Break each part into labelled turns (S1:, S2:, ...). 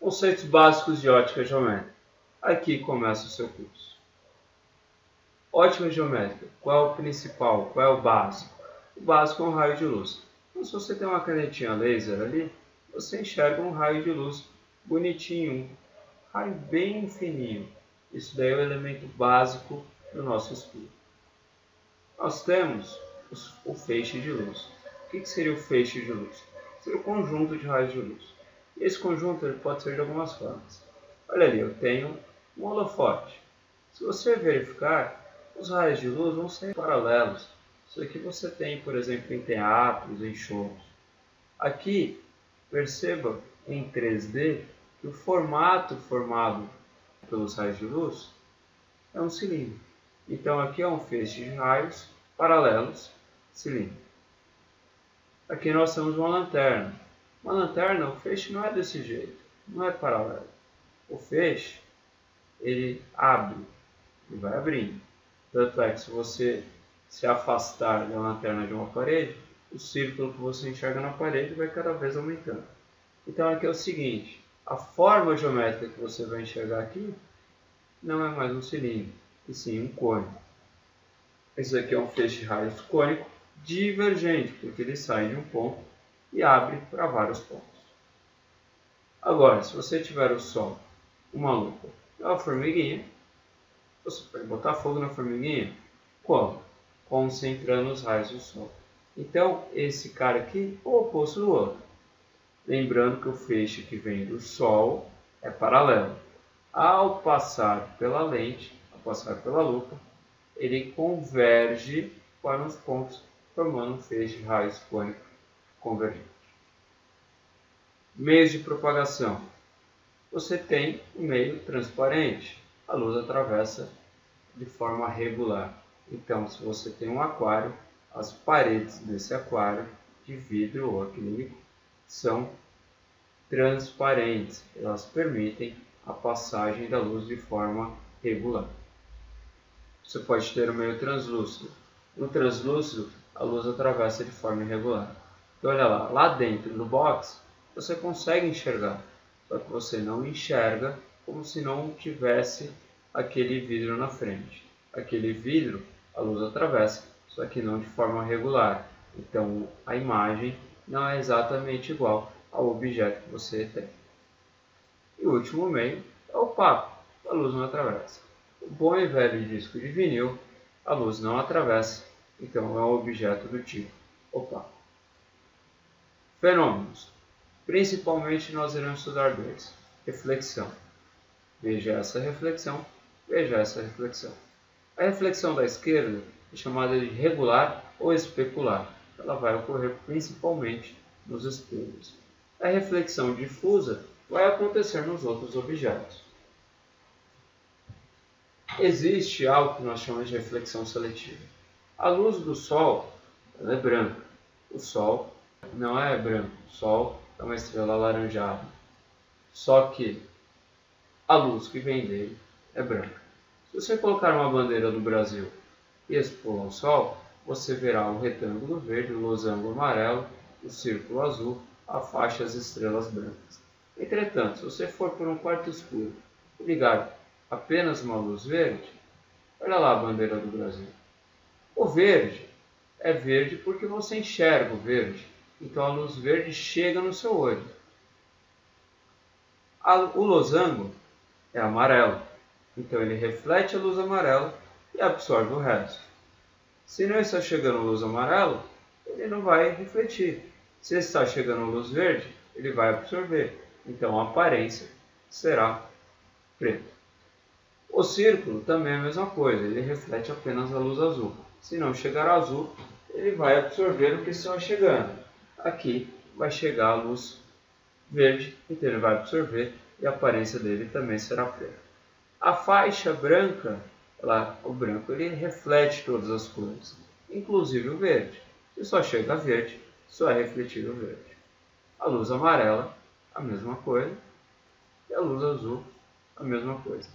S1: Conceitos básicos de ótica geométrica. Aqui começa o seu curso. Ótica geométrica. Qual é o principal? Qual é o básico? O básico é um raio de luz. Então, se você tem uma canetinha laser ali, você enxerga um raio de luz bonitinho, um raio bem fininho. Isso daí é o elemento básico do nosso estudo. Nós temos o feixe de luz. O que seria o feixe de luz? Seria o conjunto de raios de luz. E esse conjunto ele pode ser de algumas formas. Olha ali, eu tenho um holofote. Se você verificar, os raios de luz vão ser paralelos. Isso aqui você tem, por exemplo, em teatros, em shows. Aqui, perceba em 3D que o formato formado pelos raios de luz é um cilindro. Então aqui é um feixe de raios paralelos cilíndricos. Aqui nós temos uma lanterna. Uma lanterna, o feixe não é desse jeito, não é paralelo. O feixe, ele abre, ele vai abrindo. Tanto é que se você se afastar da lanterna de uma parede, o círculo que você enxerga na parede vai cada vez aumentando. Então aqui é o seguinte, a forma geométrica que você vai enxergar aqui não é mais um cilindro, e sim um cone. Esse aqui é um feixe de raios cônico divergente, porque ele sai de um ponto e abre para vários pontos. Agora, se você tiver o Sol, uma lupa e uma formiguinha, você pode botar fogo na formiguinha? Como? Concentrando os raios do Sol. Então, esse cara aqui é o oposto do outro. Lembrando que o feixe que vem do Sol é paralelo. Ao passar pela lente, ao passar pela lupa, ele converge para os pontos, formando um feixe de raios cônico convergente. Meios de propagação. Você tem um meio transparente. A luz atravessa de forma regular. Então, se você tem um aquário, as paredes desse aquário de vidro ou acrílico são transparentes. Elas permitem a passagem da luz de forma regular. Você pode ter um meio translúcido. No translúcido, a luz atravessa de forma irregular. Então, olha lá, lá dentro do box, você consegue enxergar, só que você não enxerga como se não tivesse aquele vidro na frente. Aquele vidro, a luz atravessa, só que não de forma regular. Então, a imagem não é exatamente igual ao objeto que você tem. E o último meio é opaco, a luz não atravessa. O bom e velho disco de vinil, a luz não atravessa, então é um objeto do tipo opaco. Fenômenos. Principalmente nós iremos estudar dois. Reflexão. Veja essa reflexão, veja essa reflexão. A reflexão da esquerda é chamada de regular ou especular. Ela vai ocorrer principalmente nos espelhos. A reflexão difusa vai acontecer nos outros objetos. Existe algo que nós chamamos de reflexão seletiva. A luz do Sol ela é branca. O Sol não é branco. O Sol é uma estrela alaranjada. Só que a luz que vem dele é branca. Se você colocar uma bandeira do Brasil e expor ao Sol, você verá o retângulo verde, o losango amarelo, o círculo azul, a faixa e as estrelas brancas. Entretanto, se você for por um quarto escuro e ligar apenas uma luz verde, olha lá a bandeira do Brasil. O verde é verde porque você enxerga o verde, então a luz verde chega no seu olho. O losango é amarelo, então ele reflete a luz amarela e absorve o resto. Se não está chegando luz amarela, ele não vai refletir. Se está chegando luz verde, ele vai absorver. Então a aparência será preta. O círculo também é a mesma coisa, ele reflete apenas a luz azul. Se não chegar azul, ele vai absorver o que está chegando. Aqui vai chegar a luz verde, então ele vai absorver e a aparência dele também será preta. A faixa branca, o branco ele reflete todas as cores, inclusive o verde. Se só chega verde, só é refletido o verde. A luz amarela, a mesma coisa, e a luz azul, a mesma coisa.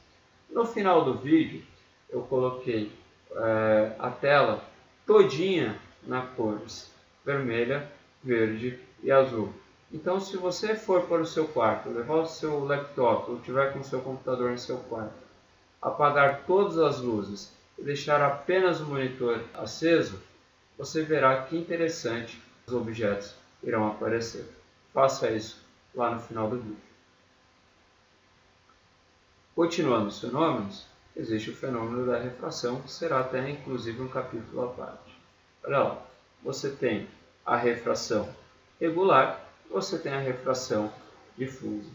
S1: No final do vídeo, eu coloquei a tela todinha na cores vermelha, verde e azul. Então, se você for para o seu quarto, levar o seu laptop ou tiver com o seu computador em seu quarto, apagar todas as luzes e deixar apenas o monitor aceso, você verá que interessante os objetos irão aparecer. Faça isso lá no final do vídeo. Continuando os fenômenos, existe o fenômeno da refração, que será até inclusive um capítulo à parte. Olha lá, você tem a refração regular, você tem a refração difusa.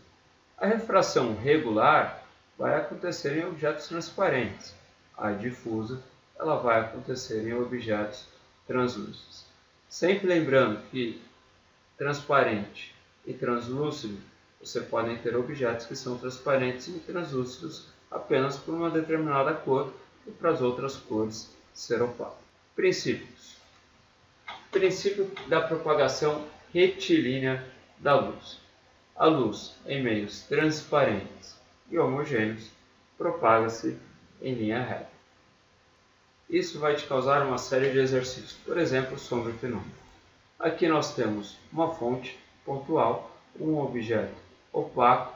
S1: A refração regular vai acontecer em objetos transparentes. A difusa ela vai acontecer em objetos translúcidos. Sempre lembrando que transparente e translúcido, você podem ter objetos que são transparentes e translúcidos apenas por uma determinada cor e para as outras cores ser opaco. Princípios. Princípio da propagação retilínea da luz. A luz em meios transparentes e homogêneos propaga-se em linha reta. Isso vai te causar uma série de exercícios, por exemplo, sombra e penumbra. Aqui nós temos uma fonte pontual, um objeto opaco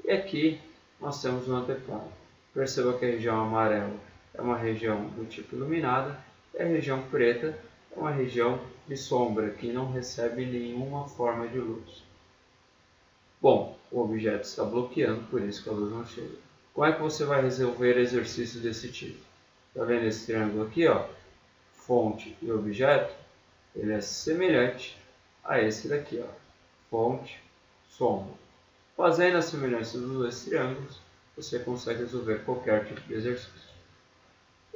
S1: e aqui nós temos um anteplano. Perceba que a região amarela é uma região do tipo iluminada e a região preta é uma região de sombra que não recebe nenhuma forma de luz. Bom, o objeto está bloqueando, por isso que a luz não chega. Como é que você vai resolver exercícios desse tipo? Está vendo esse triângulo aqui, ó? Fonte e objeto, ele é semelhante a esse daqui, ó. Fonte, sombra. Fazendo a semelhança dos dois triângulos, você consegue resolver qualquer tipo de exercício.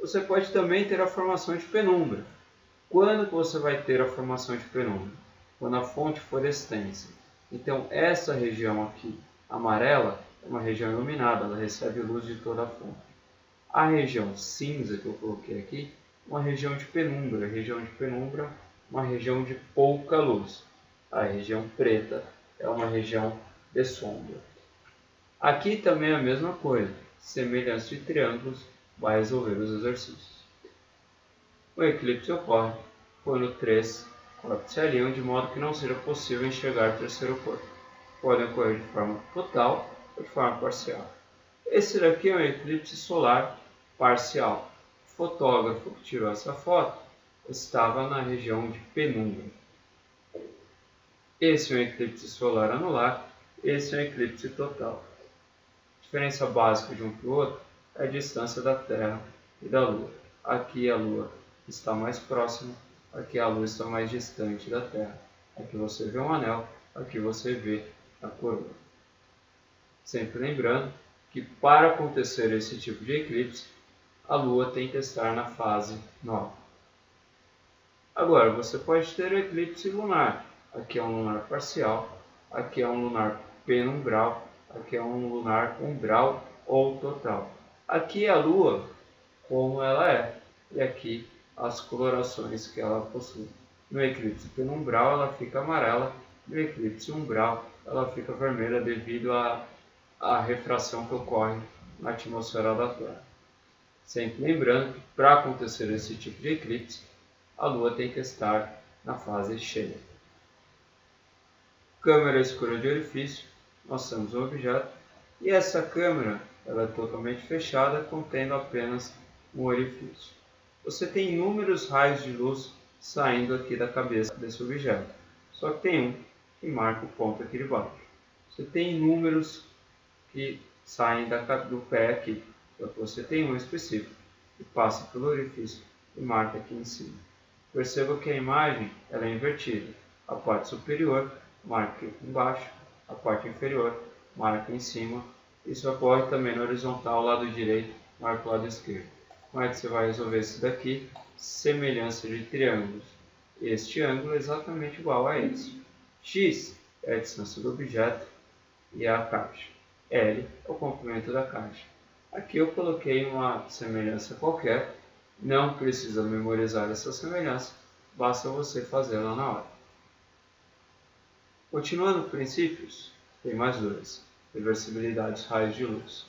S1: Você pode também ter a formação de penumbra. Quando que você vai ter a formação de penumbra? Quando a fonte for extensa. Então, essa região aqui, amarela, é uma região iluminada, ela recebe luz de toda a fonte. A região cinza que eu coloquei aqui, uma região de penumbra. A região de penumbra, uma região de pouca luz. A região preta é uma região de sombra. Aqui também é a mesma coisa. Semelhança de triângulos vai resolver os exercícios. O eclipse ocorre quando três corpos se alinham de modo que não seja possível enxergar o terceiro corpo. Podem ocorrer de forma total ou de forma parcial. Esse daqui é um eclipse solar parcial. O fotógrafo que tirou essa foto estava na região de penumbra. Esse é um eclipse solar anular, esse é um eclipse total. A diferença básica de um para o outro é a distância da Terra e da Lua. Aqui a Lua está mais próxima, aqui a Lua está mais distante da Terra. Aqui você vê um anel, aqui você vê a coroa. Sempre lembrando que para acontecer esse tipo de eclipse, a Lua tem que estar na fase nova. Agora, você pode ter o eclipse lunar. Aqui é um lunar parcial, aqui é um lunar penumbral, aqui é um lunar umbral ou total. Aqui é a Lua como ela é, e aqui as colorações que ela possui. No eclipse penumbral ela fica amarela, no eclipse umbral ela fica vermelha devido à refração que ocorre na atmosfera da Terra. Sempre lembrando que para acontecer esse tipo de eclipse, a Lua tem que estar na fase cheia. Câmera escura de orifício, nós temos um objeto e essa câmera ela é totalmente fechada, contendo apenas um orifício. Você tem inúmeros raios de luz saindo aqui da cabeça desse objeto, só que tem um que marca o ponto aqui de baixo. Você tem inúmeros que saem do pé aqui, só que você tem um específico que passa pelo orifício e marca aqui em cima. Perceba que a imagem ela é invertida. A parte superior marca embaixo, a parte inferior marca em cima. Isso ocorre também no horizontal, lado direito marca o lado esquerdo. Como é que você vai resolver isso daqui? Semelhança de triângulos. Este ângulo é exatamente igual a esse. X é a distância do objeto e a caixa. L é o comprimento da caixa. Aqui eu coloquei uma semelhança qualquer. Não precisa memorizar essa semelhança, basta você fazê-la na hora. Continuando princípios, tem mais dois. Reversibilidade dos raios de luz.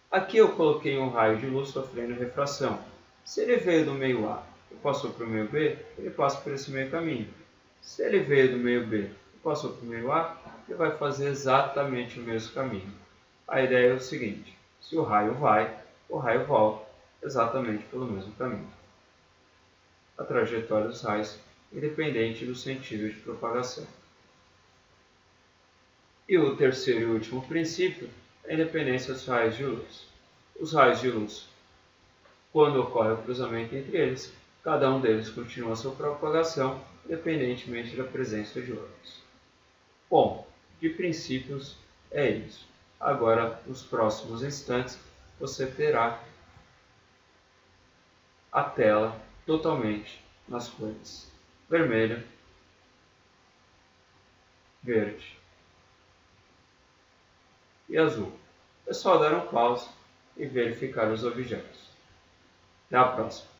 S1: Aqui eu coloquei um raio de luz sofrendo refração. Se ele veio do meio A e passou para o meio B, ele passa por esse meio caminho. Se ele veio do meio B e passou primeiro A e vai fazer exatamente o mesmo caminho. A ideia é o seguinte: se o raio vai, o raio volta exatamente pelo mesmo caminho. A trajetória dos raios independente do sentido de propagação. E o terceiro e último princípio é a independência dos raios de luz. Os raios de luz, quando ocorre o cruzamento entre eles, cada um deles continua sua propagação, independentemente da presença de outros. Bom, de princípios é isso. Agora, nos próximos instantes, você terá a tela totalmente nas cores vermelho, verde e azul. É só dar um pause e verificar os objetos. Até a próxima!